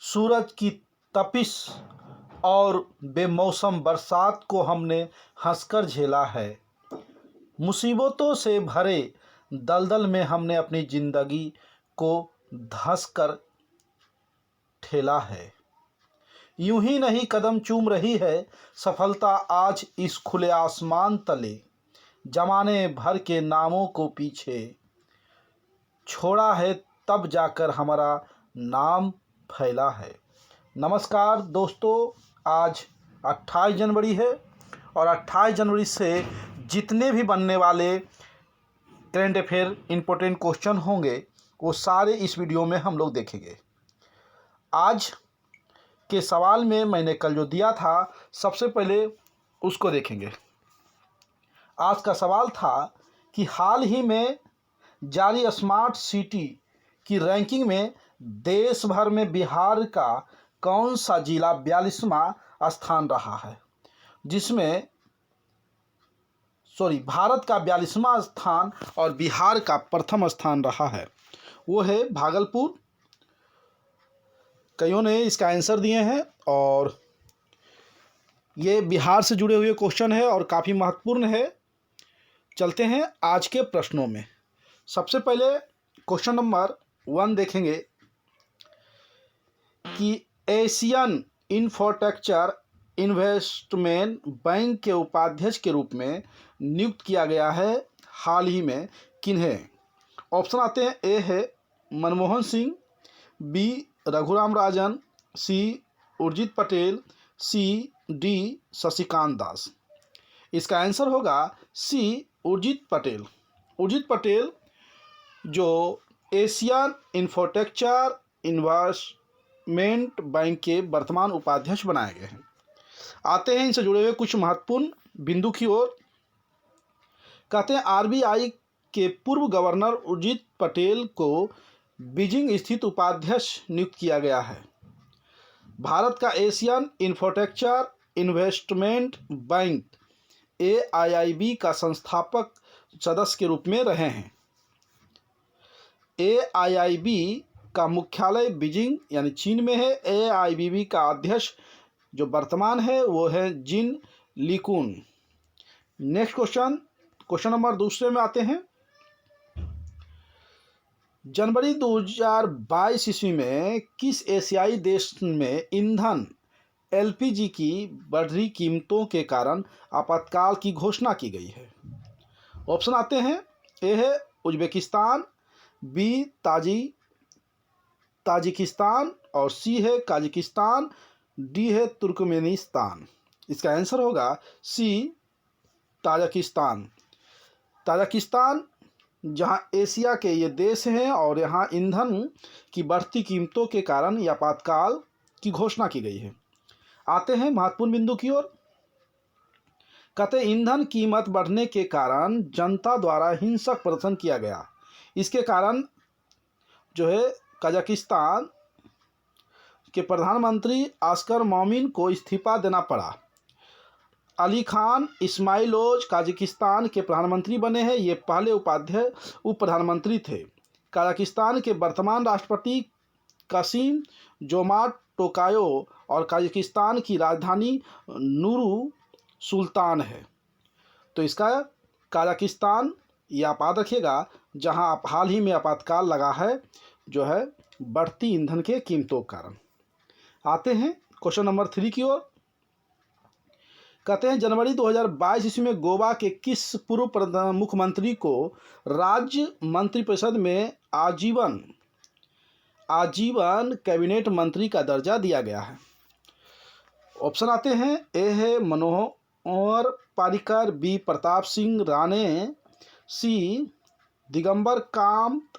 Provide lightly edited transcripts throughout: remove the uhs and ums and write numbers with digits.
सूरज की तपिश और बेमौसम बरसात को हमने हंसकर झेला है। मुसीबतों से भरे दलदल में हमने अपनी ज़िंदगी को धंसकर ठेला है। यूं ही नहीं कदम चूम रही है सफलता आज इस खुले आसमान तले। जमाने भर के नामों को पीछे छोड़ा है, तब जाकर हमारा नाम फैला है। नमस्कार दोस्तों, आज 28 जनवरी है और 28 जनवरी से जितने भी बनने वाले करंट अफेयर इम्पोर्टेंट क्वेश्चन होंगे वो सारे इस वीडियो में हम लोग देखेंगे। आज के सवाल में मैंने कल जो दिया था सबसे पहले उसको देखेंगे। आज का सवाल था कि हाल ही में जारी स्मार्ट सिटी की रैंकिंग में देश भर में बिहार का कौन सा जिला 42वां स्थान रहा है, जिसमें भारत का 42वां स्थान और बिहार का प्रथम स्थान रहा है। वो है भागलपुर। कईयों ने इसका आंसर दिए हैं और ये बिहार से जुड़े हुए क्वेश्चन है और काफ़ी महत्वपूर्ण है। चलते हैं आज के प्रश्नों में। सबसे पहले क्वेश्चन नंबर 1 देखेंगे कि एशियन इंफ्रास्ट्रक्चर इन्वेस्टमेंट बैंक के उपाध्यक्ष के रूप में नियुक्त किया गया है हाल ही में किन्हें। ऑप्शन आते हैं, ए है मनमोहन सिंह, बी रघुराम राजन, सी उर्जित पटेल, सी डी शशिकांत दास। इसका आंसर होगा सी उर्जित पटेल। उर्जित पटेल जो एशियन इंफ्रास्ट्रक्चर इन्वेस्टमेंट बैंक के वर्तमान उपाध्यक्ष बनाए गए हैं। आते हैं इनसे जुड़े हुए कुछ महत्वपूर्ण बिंदु की ओर। कहते हैं आरबीआई के पूर्व गवर्नर उर्जित पटेल को बीजिंग स्थित उपाध्यक्ष नियुक्त किया गया है। भारत का Asian infrastructure investment bank AIIB का संस्थापक सदस्य के रूप में रहे हैं। AIIB का मुख्यालय बीजिंग यानी चीन में है। AIIB का अध्यक्ष जो वर्तमान है वो है जिन लीकुन। नेक्स्ट क्वेश्चन नंबर 2 में आते हैं। जनवरी 2022 ईस्वी में किस एशियाई देश में ईंधन LPG की बढ़ रही कीमतों के कारण आपातकाल की घोषणा की गई है। ऑप्शन आते हैं, ए है उज्बेकिस्तान, बी ताजिकिस्तान और सी है काजाकिस्तान, डी है तुर्कमेनिस्तान। इसका आंसर होगा सी ताजिकिस्तान। ताजिकिस्तान जहां एशिया के ये देश हैं और यहाँ ईंधन की बढ़ती कीमतों के कारण ये आपातकाल की घोषणा की गई है। आते हैं महत्वपूर्ण बिंदु की ओर। कहते हैं ईंधन कीमत बढ़ने के कारण जनता द्वारा हिंसक प्रदर्शन किया गया। इसके कारण जो है कजाकिस्तान के प्रधानमंत्री अस्कर मोमिन को इस्तीफा देना पड़ा। अली खान इस्माइलोज कजाकिस्तान के प्रधानमंत्री बने हैं। ये पहले उप प्रधानमंत्री थे। कजाकिस्तान के वर्तमान राष्ट्रपति कासिम जोमार्ट टोकायो और कजाकिस्तान की राजधानी नूरू सुल्तान है। तो इसका कजाकिस्तान ये आप याद रखिएगा, जहां हाल ही में आपातकाल लगा है जो है बढ़ती ईंधन के कीमतों के कारण। आते हैं क्वेश्चन नंबर 3 की ओर। कहते हैं जनवरी 2022 ईस्वी में गोवा के किस पूर्व मुख्यमंत्री को राज्य मंत्रिपरिषद में आजीवन कैबिनेट मंत्री का दर्जा दिया गया है। ऑप्शन आते हैं, ए है मनोहर पारिकर, बी प्रताप सिंह राणे, सी दिगंबर कांत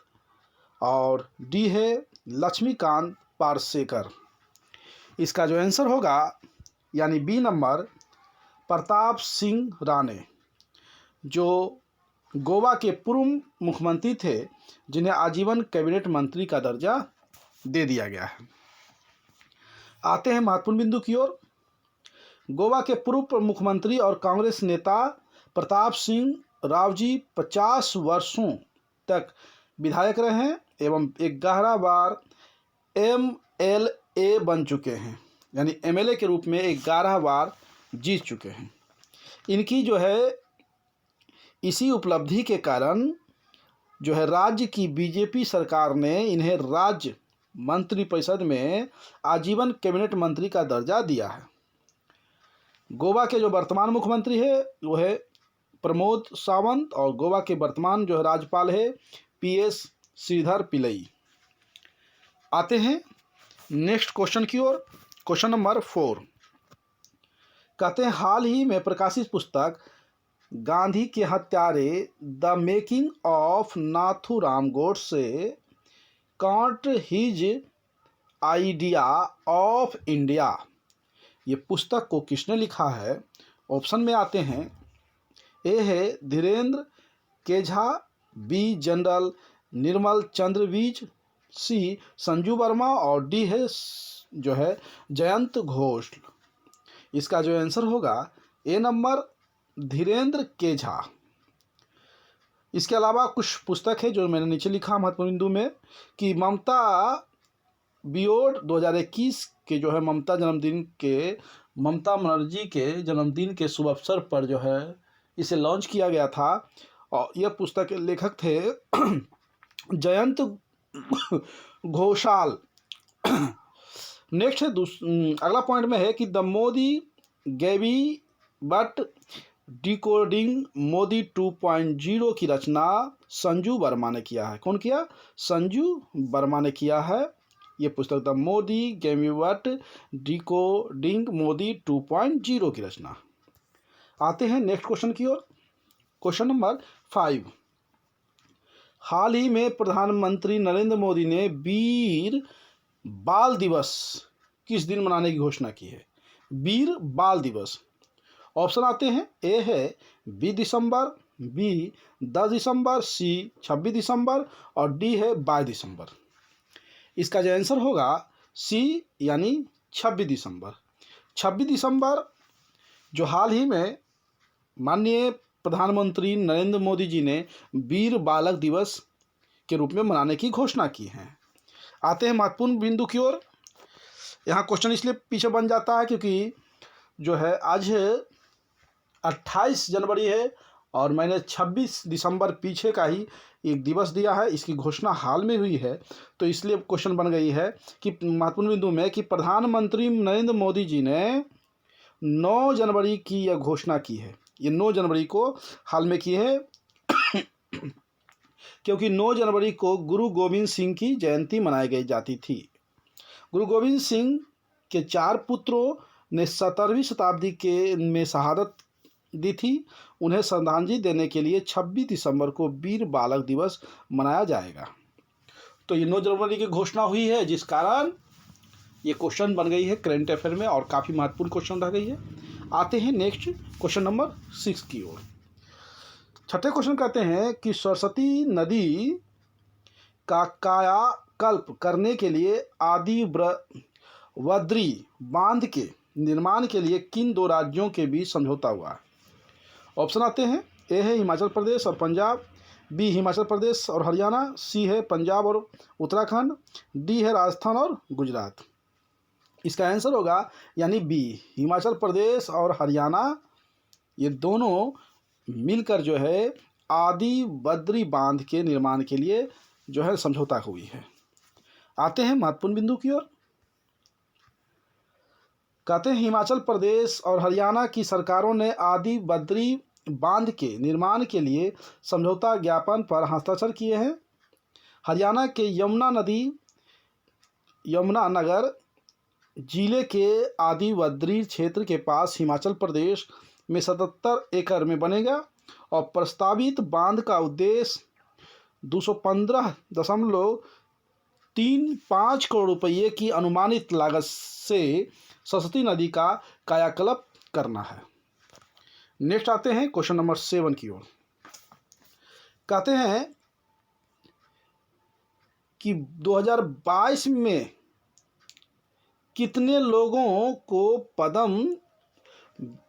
और डी है लक्ष्मीकांत पार्सेकर। इसका जो आंसर होगा यानी बी नंबर प्रताप सिंह राणे, जो गोवा के पूर्व मुख्यमंत्री थे जिन्हें आजीवन कैबिनेट मंत्री का दर्जा दे दिया गया है। आते हैं महत्वपूर्ण बिंदु की ओर। गोवा के पूर्व मुख्यमंत्री और कांग्रेस नेता प्रताप सिंह रावजी 50 वर्षों तक विधायक रहे हैं एवं 11 बार MLA बन चुके हैं, यानी MLA के रूप में 11 बार जीत चुके हैं। इनकी जो है इसी उपलब्धि के कारण जो है राज्य की बीजेपी सरकार ने इन्हें राज्य मंत्रिपरिषद में आजीवन कैबिनेट मंत्री का दर्जा दिया है। गोवा के जो वर्तमान मुख्यमंत्री है वो है प्रमोद सावंत, और गोवा के वर्तमान जो है राज्यपाल है PS श्रीधर पिल्लई। आते हैं नेक्स्ट क्वेश्चन की ओर। क्वेश्चन नंबर 4 कहते हैं, हाल ही में प्रकाशित पुस्तक गांधी के हत्यारे the making of Nathuram Godse can't his idea of India, ये पुस्तक को किसने लिखा है? ऑप्शन में आते हैं, ए है धीरेन्द्र केझा, बी जनरल निर्मल चंद्र बीज, सी संजू वर्मा, और डी है जो है जयंत घोष। इसका जो आंसर होगा ए नंबर धीरेन्द्र केझा। इसके अलावा कुछ पुस्तक है जो मैंने नीचे लिखा महत्वपूर्ण बिंदु में कि ममता बियोड 2021 के जो है ममता बनर्जी के जन्मदिन के शुभ अवसर पर जो है इसे लॉन्च किया गया था, और यह पुस्तक के लेखक थे जयंत घोषाल। नेक्स्ट है अगला पॉइंट में है कि the Modi गैवी but decoding Modi 2.0 की रचना संजू वर्मा ने किया है। कौन किया? संजू वर्मा ने किया है। ये पुस्तक the Modi गैवी but decoding Modi 2.0 की रचना। आते हैं नेक्स्ट क्वेश्चन की ओर। क्वेश्चन नंबर 5, हाल ही में प्रधानमंत्री नरेंद्र मोदी ने वीर बाल दिवस किस दिन मनाने की घोषणा की है? वीर बाल दिवस। ऑप्शन आते हैं, ए है 20 दिसंबर, बी 10 दिसंबर, सी 26 दिसंबर, और डी है 22 दिसंबर। इसका जो आंसर होगा सी यानी 26 दिसंबर। 26 दिसंबर जो हाल ही में माननीय प्रधानमंत्री नरेंद्र मोदी जी ने वीर बालक दिवस के रूप में मनाने की घोषणा की है। आते हैं महत्वपूर्ण बिंदु की ओर। यहाँ क्वेश्चन इसलिए पीछे बन जाता है क्योंकि जो है आज 28 जनवरी है और मैंने 26 दिसंबर पीछे का ही एक दिवस दिया है, इसकी घोषणा हाल में हुई है, तो इसलिए क्वेश्चन बन गई है कि महत्वपूर्ण बिंदु में कि प्रधानमंत्री नरेंद्र मोदी जी ने 9 जनवरी की यह घोषणा की है। ये 9 जनवरी को हाल में की है क्योंकि 9 जनवरी को गुरु गोविंद सिंह की जयंती मनाई गई जाती थी। गुरु गोविंद सिंह के 4 पुत्रों ने 17वीं शताब्दी में शहादत दी थी। उन्हें श्रद्धांजलि देने के लिए 26 दिसंबर को वीर बालक दिवस मनाया जाएगा। तो ये 9 जनवरी की घोषणा हुई है, जिस कारण ये क्वेश्चन बन गई है करंट अफेयर में और काफ़ी महत्वपूर्ण क्वेश्चन रह गई है। आते हैं नेक्स्ट क्वेश्चन नंबर 6 की ओर। छठे क्वेश्चन कहते हैं कि सरस्वती नदी का कायाकल्प करने के लिए आदि वद्री बांध के निर्माण के लिए किन 2 राज्यों के बीच समझौता हुआ है? ऑप्शन आते हैं, ए है हिमाचल प्रदेश और पंजाब, बी हिमाचल प्रदेश और हरियाणा, सी है पंजाब और उत्तराखंड, डी है राजस्थान और गुजरात। इसका आंसर होगा यानी बी हिमाचल प्रदेश और हरियाणा, ये दोनों मिलकर जो है आदि बद्री बांध के निर्माण के लिए जो है समझौता हुई है। आते हैं महत्वपूर्ण बिंदु की ओर। कहते हैं हिमाचल प्रदेश और हरियाणा की सरकारों ने आदि बद्री बांध के निर्माण के लिए समझौता ज्ञापन पर हस्ताक्षर किए हैं। हरियाणा के यमुनानगर जिले के आदि बद्री क्षेत्र के पास हिमाचल प्रदेश में 77 एकड़ में बनेगा और प्रस्तावित बांध का उद्देश्य 215.35 करोड़ रुपये की अनुमानित लागत से सरस्वती नदी का कायाकल्प करना है। नेक्स्ट आते हैं क्वेश्चन नंबर 7 की ओर। कहते हैं कि 2022 में कितने लोगों को पद्म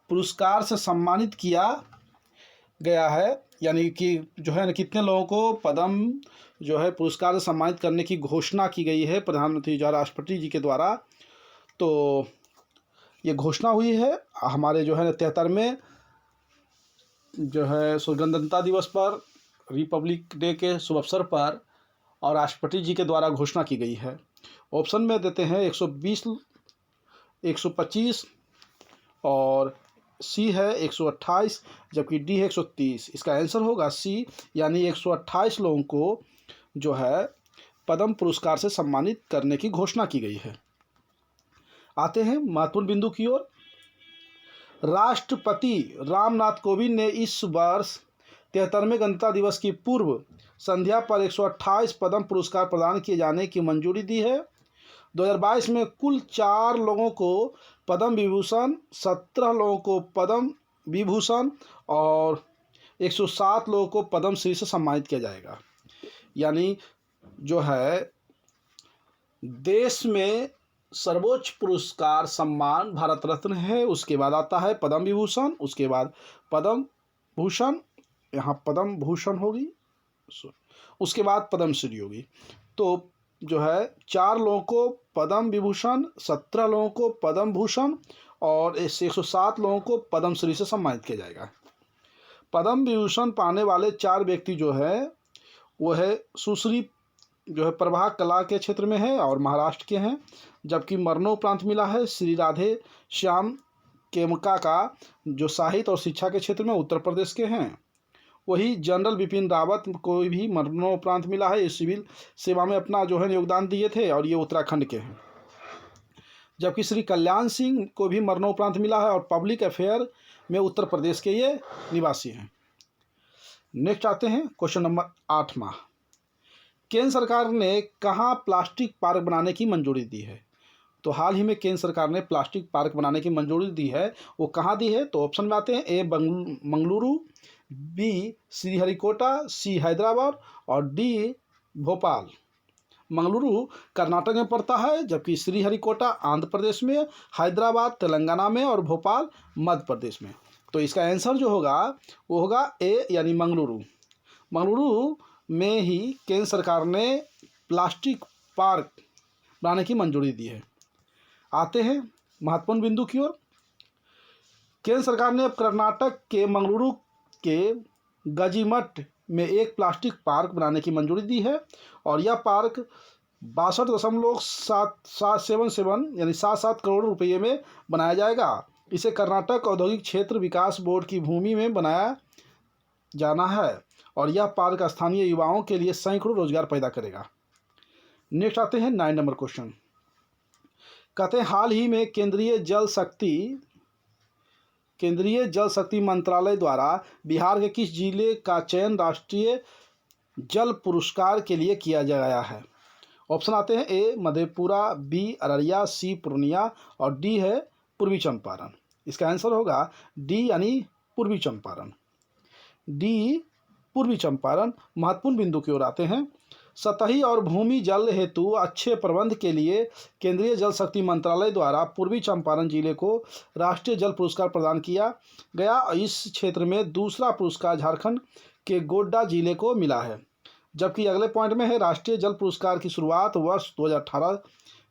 पुरस्कार से सम्मानित किया गया है, यानी कि जो है कितने लोगों को पद्म जो है पुरस्कार से सम्मानित करने की घोषणा की गई है प्रधानमंत्री या राष्ट्रपति जी के द्वारा। तो ये घोषणा हुई है हमारे जो है 73वें जो है स्वतंत्रता दिवस पर, रिपब्लिक डे के शुभ अवसर पर, और राष्ट्रपति जी के द्वारा घोषणा की गई है। ऑप्शन में देते हैं 120, 125 और सी है 128, जबकि डी है 130। इसका आंसर होगा सी, यानी 128 लोगों को जो है पद्म पुरस्कार से सम्मानित करने की घोषणा की गई है। आते हैं महत्वपूर्ण बिंदु की ओर। राष्ट्रपति रामनाथ कोविंद ने इस वर्ष 73वें गणतंत्र दिवस की पूर्व संध्या पर 128 पद्म पुरस्कार प्रदान किए जाने की मंजूरी दी है। 2022 में कुल 4 लोगों को पद्म विभूषण, 17 लोगों को पद्म विभूषण और 107 लोगों को पद्म श्री से सम्मानित किया जाएगा। यानी जो है देश में सर्वोच्च पुरस्कार सम्मान भारत रत्न है, उसके बाद आता है पद्म विभूषण, उसके बाद पद्म भूषण, यहाँ पद्म भूषण होगी, उसके बाद पद्मश्री होगी। तो जो है 4 लोगों को पद्म विभूषण, 17 लोगों को पद्म भूषण और 107 लोगों को पद्मश्री से सम्मानित किया जाएगा। पद्म विभूषण पाने वाले 4 व्यक्ति जो है वो है सुश्री जो है प्रभा कला के क्षेत्र में है और महाराष्ट्र के हैं, जबकि मरणोपरांत मिला है श्री राधे श्याम केमका का, जो साहित्य और शिक्षा के क्षेत्र में उत्तर प्रदेश के हैं। वही जनरल बिपिन रावत को भी मरणोपरांत मिला है, ये सिविल सेवा में अपना जो है योगदान दिए थे और ये उत्तराखंड के हैं। जबकि श्री कल्याण सिंह को भी मरणोपरांत मिला है और पब्लिक अफेयर में उत्तर प्रदेश के ये निवासी हैं। नेक्स्ट आते हैं क्वेश्चन नंबर 8वां। केंद्र सरकार ने कहाँ प्लास्टिक पार्क बनाने की मंजूरी दी है? तो हाल ही में केंद्र सरकार ने प्लास्टिक पार्क बनाने की मंजूरी दी है, वो कहाँ दी है? तो ऑप्शन में आते हैं ए मंगलुरु, बी श्रीहरिकोटा, सी हैदराबाद और डी भोपाल। मंगलुरु कर्नाटक में पड़ता है, जबकि श्रीहरिकोटा आंध्र प्रदेश में, हैदराबाद तेलंगाना में और भोपाल मध्य प्रदेश में। तो इसका आंसर जो होगा वो होगा ए, यानी मंगलुरु। मंगलुरु में ही केंद्र सरकार ने प्लास्टिक पार्क बनाने की मंजूरी दी है। आते हैं महत्वपूर्ण बिंदु की ओर। केंद्र सरकार ने अब कर्नाटक के मंगलुरु के गजीमठ में एक प्लास्टिक पार्क बनाने की मंजूरी दी है और यह पार्क 62.777 यानी 7 करोड़ रुपये में बनाया जाएगा। इसे कर्नाटक औद्योगिक क्षेत्र विकास बोर्ड की भूमि में बनाया जाना है और यह पार्क स्थानीय युवाओं के लिए सैकड़ों रोजगार पैदा करेगा। नेक्स्ट आते हैं 9 नंबर क्वेश्चन। कहते हैं हाल ही में केंद्रीय जल शक्ति मंत्रालय द्वारा बिहार के किस जिले का चयन राष्ट्रीय जल पुरस्कार के लिए किया गया है? ऑप्शन आते हैं ए मधेपुरा, बी अररिया, सी पूर्णिया और डी है पूर्वी चंपारण। इसका आंसर होगा डी, यानी पूर्वी चंपारण। डी पूर्वी चंपारण। महत्वपूर्ण बिंदु की ओर आते हैं। सतही और भूमि जल हेतु अच्छे प्रबंध के लिए केंद्रीय जल शक्ति मंत्रालय द्वारा पूर्वी चंपारण जिले को राष्ट्रीय जल पुरस्कार प्रदान किया गया। इस क्षेत्र में दूसरा पुरस्कार झारखंड के गोड्डा जिले को मिला है। जबकि अगले पॉइंट में है राष्ट्रीय जल पुरस्कार की शुरुआत वर्ष 2018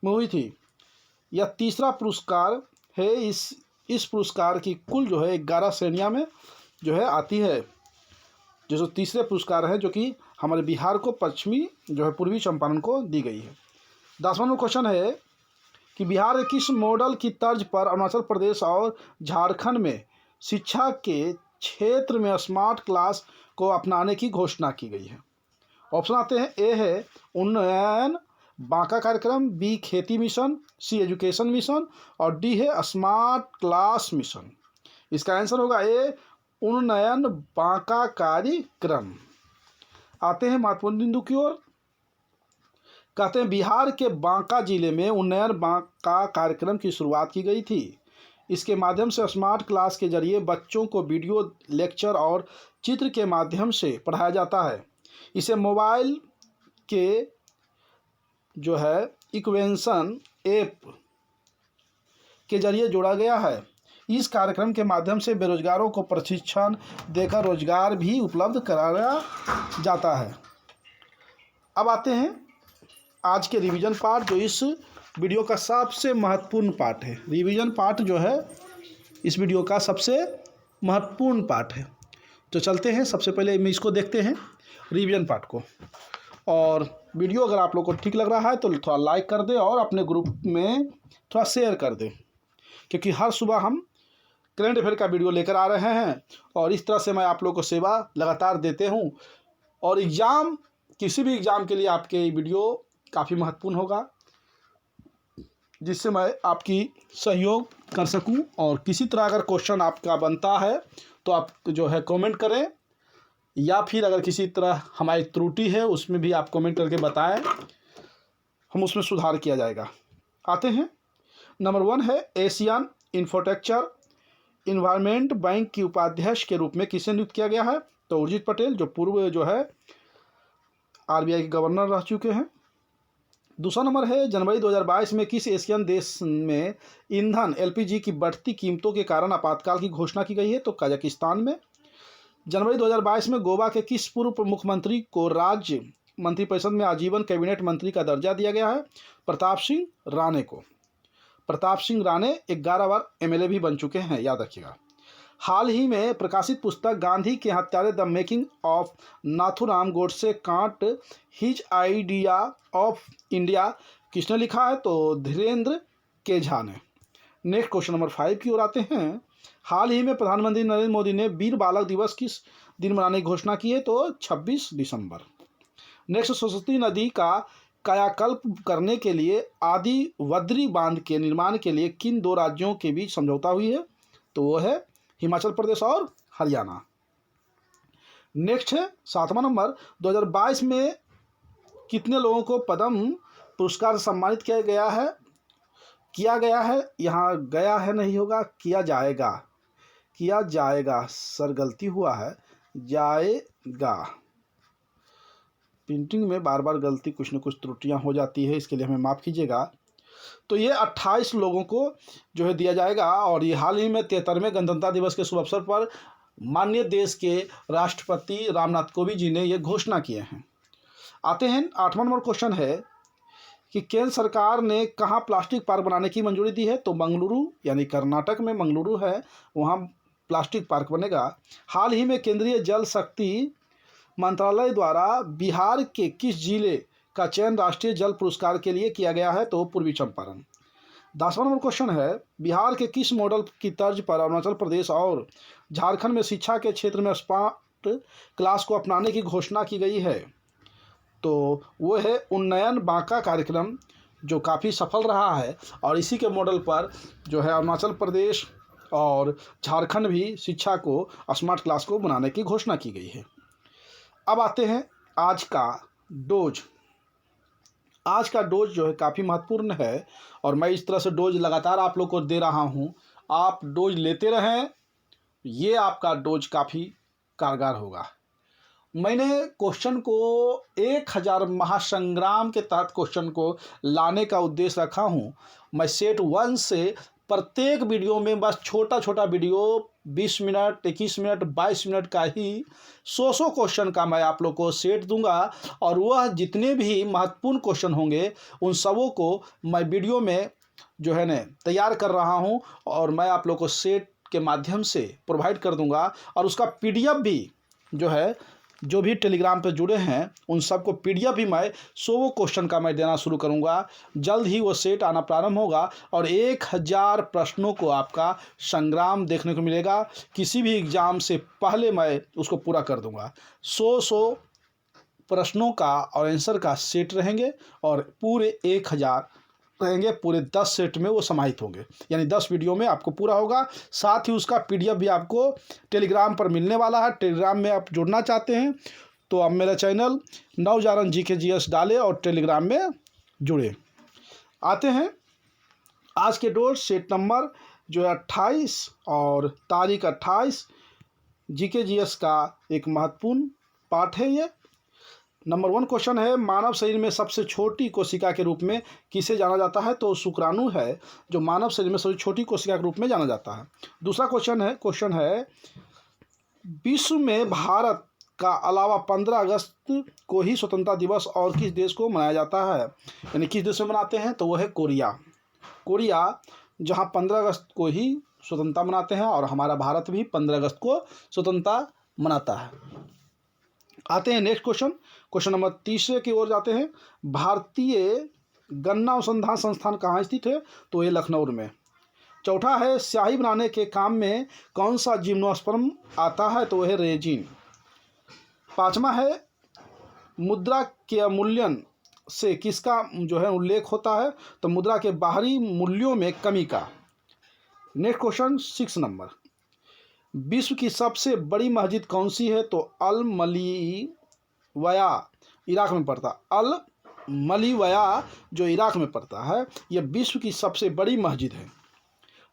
में हुई थी। यह तीसरा पुरस्कार है। इस पुरस्कार की कुल जो है 11 श्रेणियाँ में जो है आती है, जो तीसरे पुरस्कार है जो कि हमारे बिहार को पश्चिमी जो है पूर्वी चंपारण को दी गई है। 10वां नंबर क्वेश्चन है कि बिहार के किस मॉडल की तर्ज पर अरुणाचल प्रदेश और झारखंड में शिक्षा के क्षेत्र में स्मार्ट क्लास को अपनाने की घोषणा की गई है? ऑप्शन आते हैं ए है उन्नयन बांका कार्यक्रम, बी खेती मिशन, सी एजुकेशन मिशन और डी है स्मार्ट क्लास मिशन। इसका आंसर होगा ए उन्नयन बांका कार्यक्रम। आते हैं महत्वपूर्ण बिंदु की ओर। कहते हैं बिहार के बांका जिले में उन्नयन बांका कार्यक्रम की शुरुआत की गई थी। इसके माध्यम से स्मार्ट क्लास के जरिए बच्चों को वीडियो लेक्चर और चित्र के माध्यम से पढ़ाया जाता है। इसे मोबाइल के जो है इक्वेंशन ऐप के जरिए जोड़ा गया है। इस कार्यक्रम के माध्यम से बेरोजगारों को प्रशिक्षण देकर रोजगार भी उपलब्ध कराया जाता है। अब आते हैं आज के रिवीजन पार्ट, जो इस वीडियो का सबसे महत्वपूर्ण पार्ट है। रिवीजन पार्ट जो है इस वीडियो का सबसे महत्वपूर्ण पार्ट है। तो चलते हैं, सबसे पहले हम इसको देखते हैं रिवीजन पार्ट को। और वीडियो अगर आप लोग को ठीक लग रहा है तो थोड़ा लाइक कर दें और अपने ग्रुप में थोड़ा शेयर कर दें, क्योंकि हर सुबह हम करंट अफेयर का वीडियो लेकर आ रहे हैं और इस तरह से मैं आप लोग को सेवा लगातार देते हूं। और एग्ज़ाम, किसी भी एग्ज़ाम के लिए आपके वीडियो काफ़ी महत्वपूर्ण होगा, जिससे मैं आपकी सहयोग कर सकूं। और किसी तरह अगर क्वेश्चन आपका बनता है तो आप जो है कमेंट करें, या फिर अगर किसी तरह हमारी त्रुटि है उसमें भी आप कमेंट करके बताएं, हम उसमें सुधार किया जाएगा। आते हैं, नंबर 1 है एशियन इंफ्रास्ट्रक्चर इन्वायरमेंट बैंक की उपाध्यक्ष के रूप में किसे नियुक्त किया गया है? तो उर्जित पटेल, जो पूर्व जो है आरबीआई के गवर्नर रह चुके हैं। दूसरा नंबर है जनवरी 2022 में किस एशियन देश में ईंधन एलपीजी की बढ़ती कीमतों के कारण आपातकाल की घोषणा की गई है? तो कजाकिस्तान में। जनवरी 2022 में गोवा के किस पूर्व मुख्यमंत्री को राज्य मंत्रिपरिषद में आजीवन कैबिनेट मंत्री का दर्जा दिया गया है? प्रताप सिंह राणे को। प्रताप सिंह राणे 11 बार एमएलए भी बन चुके हैं, याद रखिएगा। हाल ही में प्रकाशित पुस्तक गांधी के हत्यारे the making of Nathuram Godse can't his idea of India किसने लिखा है? तो धीरेन्द्र के झा ने। नेक्स्ट क्वेश्चन नंबर 5 की ओर आते हैं। हाल ही में प्रधानमंत्री नरेंद्र मोदी ने वीर बालक दिवस किस दिन मनाने की घोषणा की है? तो 26 दिसंबर। नेक्स्ट, सरस्वती नदी का कायाकल्प करने के लिए आदि वद्री बांध के निर्माण के लिए किन 2 राज्यों के बीच समझौता हुई है? तो वो है हिमाचल प्रदेश और हरियाणा। नेक्स्ट है 7वां नंबर, 2022 में कितने लोगों को पद्म पुरस्कार से सम्मानित किया गया है? यहाँ गया है नहीं होगा, किया जाएगा सर, गलती हुआ है, जाएगा। प्रिंटिंग में बार बार गलती, कुछ न कुछ त्रुटियां हो जाती है, इसके लिए हमें माफ़ कीजिएगा। तो ये 28 लोगों को जो है दिया जाएगा। और ये हाल ही में 73वें गणतंत्र दिवस के शुभ अवसर पर माननीय देश के राष्ट्रपति रामनाथ कोविंद जी ने ये घोषणा किए हैं। आते हैं, 8वां नंबर क्वेश्चन है कि केंद्र सरकार ने कहाँ प्लास्टिक पार्क बनाने की मंजूरी दी है? तो मंगलुरु, यानी कर्नाटक में मंगलुरु है, वहाँ प्लास्टिक पार्क बनेगा। हाल ही में केंद्रीय जल शक्ति मंत्रालय द्वारा बिहार के किस जिले का चयन राष्ट्रीय जल पुरस्कार के लिए किया गया है? तो पूर्वी चंपारण। 10वां नंबर क्वेश्चन है, बिहार के किस मॉडल की तर्ज पर अरुणाचल प्रदेश और झारखंड में शिक्षा के क्षेत्र में स्मार्ट क्लास को अपनाने की घोषणा की गई है? तो वो है उन्नयन बांका कार्यक्रम, जो काफ़ी सफल रहा है। और इसी के मॉडल पर जो है अरुणाचल प्रदेश और झारखंड भी शिक्षा को स्मार्ट क्लास को बनाने की घोषणा की गई है। अब आते हैं आज का डोज। आज का डोज जो है काफ़ी महत्वपूर्ण है और मैं इस तरह से डोज लगातार आप लोग को दे रहा हूँ। आप डोज लेते रहें, ये आपका डोज काफ़ी कारगर होगा। मैंने क्वेश्चन को 1000 महासंग्राम के तहत क्वेश्चन को लाने का उद्देश्य रखा हूँ। मैं सेट 1 से प्रत्येक वीडियो में बस छोटा छोटा वीडियो 20 मिनट, 21 मिनट, 22 मिनट का ही 100 क्वेश्चन का मैं आप लोग को सेट दूंगा। और वह जितने भी महत्वपूर्ण क्वेश्चन होंगे उन सबों को मैं वीडियो में जो है न तैयार कर रहा हूं और मैं आप लोग को सेट के माध्यम से प्रोवाइड कर दूंगा। और उसका पीडीएफ भी जो है, जो भी टेलीग्राम पे जुड़े हैं उन सबको पीडीएफ भी मैं 100 क्वेश्चन का मैं देना शुरू करूंगा। जल्द ही वो सेट आना प्रारंभ होगा और 1000 प्रश्नों को आपका संग्राम देखने को मिलेगा। किसी भी एग्ज़ाम से पहले मैं उसको पूरा कर दूंगा। 100 प्रश्नों का और आंसर का सेट रहेंगे और पूरे 1000 रहेंगे, पूरे 10 सेट में वो समाहित होंगे, यानी 10 वीडियो में आपको पूरा होगा। साथ ही उसका पीडीएफ भी आपको टेलीग्राम पर मिलने वाला है। टेलीग्राम में आप जुड़ना चाहते हैं तो आप मेरा चैनल नवजागरण GK डालें और टेलीग्राम में जुड़े। आते हैं आज के डोज सेट नंबर जो है 28 और तारीख 28 GK का एक महत्वपूर्ण पाठ है ये। नंबर 1 क्वेश्चन है, मानव शरीर में सबसे छोटी कोशिका के रूप में किसे जाना जाता है? तो शुक्राणु है जो मानव शरीर में सबसे छोटी कोशिका के रूप में जाना जाता है। दूसरा क्वेश्चन है विश्व में भारत का अलावा 15 अगस्त को ही स्वतंत्रता दिवस और किस देश को मनाया जाता है, यानी किस देश में मनाते हैं? तो वो है कोरिया, जहाँ 15 अगस्त को ही स्वतंत्रता मनाते हैं और हमारा भारत भी 15 अगस्त को स्वतंत्रता मनाता है। आते हैं नेक्स्ट क्वेश्चन नंबर 3 की ओर जाते हैं। भारतीय गन्ना अनुसंधान संस्थान कहाँ स्थित है? तो ये लखनऊ में। चौथा है, स्याही बनाने के काम में कौन सा जिम्नोस्पर्म आता है? तो वह है रेजिन। 5वां है, मुद्रा के अवमूल्यन से किसका जो है उल्लेख होता है? तो मुद्रा के बाहरी मूल्यों में कमी का। नेक्स्ट क्वेश्चन 6 नंबर, विश्व की सबसे बड़ी मस्जिद कौन सी है? तो अल मलीवया इराक में पड़ता, अल मलीवया जो इराक में पड़ता है, यह विश्व की सबसे बड़ी मस्जिद है।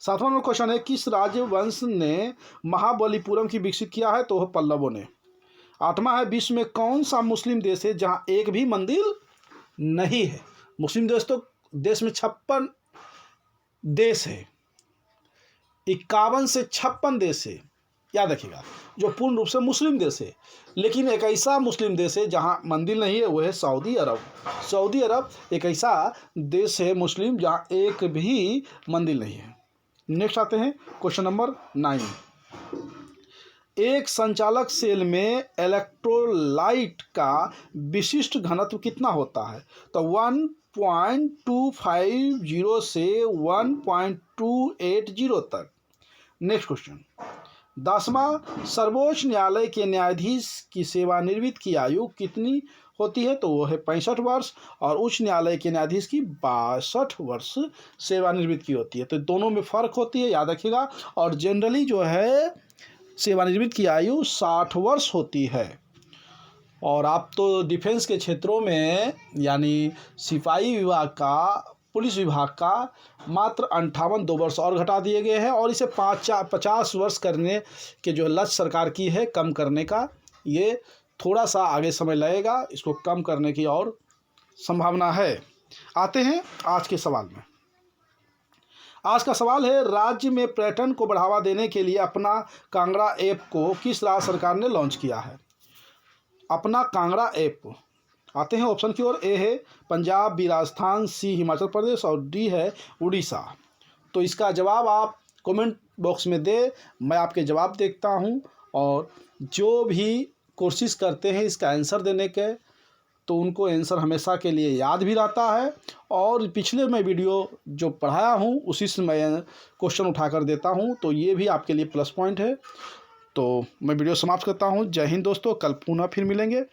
7वां नंबर क्वेश्चन है, किस राजवंश ने महाबलीपुरम की विकसित किया है? तो वह पल्लवों ने। 8वां है, विश्व में कौन सा मुस्लिम देश है जहां एक भी मंदिर नहीं है? मुस्लिम देश तो देश में 56 देश है, 51 से 56 देश है, याद रखिएगा, जो पूर्ण रूप से मुस्लिम देश है। लेकिन एक ऐसा मुस्लिम देश है जहां मंदिर नहीं है, वो है सऊदी अरब एक ऐसा देश है मुस्लिम जहां एक भी मंदिर नहीं है। नेक्स्ट आते हैं क्वेश्चन नंबर 9, एक संचालक सेल में इलेक्ट्रोलाइट का विशिष्ट घनत्व कितना होता है? तो 1.250 से 1.280 तक। नेक्स्ट क्वेश्चन 10वां, सर्वोच्च न्यायालय के न्यायाधीश की सेवानिवृत्त की आयु कितनी होती है? तो वो है 65 वर्ष, और उच्च न्यायालय के न्यायाधीश की 62 वर्ष सेवानिवृत्त की होती है। तो दोनों में फ़र्क होती है, याद रखिएगा। और जनरली जो है सेवानिवृत्त की आयु 60 वर्ष होती है। और आप तो डिफेंस के क्षेत्रों में यानी सिपाही विभाग का, पुलिस विभाग का मात्र 58 2 वर्ष और घटा दिए गए हैं, और इसे 50 वर्ष करने के जो लक्ष्य सरकार की है कम करने का, ये थोड़ा सा आगे समय लगेगा, इसको कम करने की और संभावना है। आते हैं आज के सवाल में। आज का सवाल है, राज्य में पर्यटन को बढ़ावा देने के लिए अपना कांगड़ा ऐप को किस राज्य सरकार ने लॉन्च किया है? अपना कांगड़ा ऐप। आते हैं ऑप्शन की ओर। ए है पंजाब, बी राजस्थान, सी हिमाचल प्रदेश और डी है उड़ीसा। तो इसका जवाब आप कमेंट बॉक्स में दे, मैं आपके जवाब देखता हूं, और जो भी कोशिश करते हैं इसका आंसर देने के, तो उनको आंसर हमेशा के लिए याद भी रहता है। और पिछले मैं वीडियो जो पढ़ाया हूँ उसी से मैं क्वेश्चन उठाकर देता हूँ, तो ये भी आपके लिए प्लस पॉइंट है। तो मैं वीडियो समाप्त करता हूँ। जय हिंद दोस्तों, कल पुनः फिर मिलेंगे।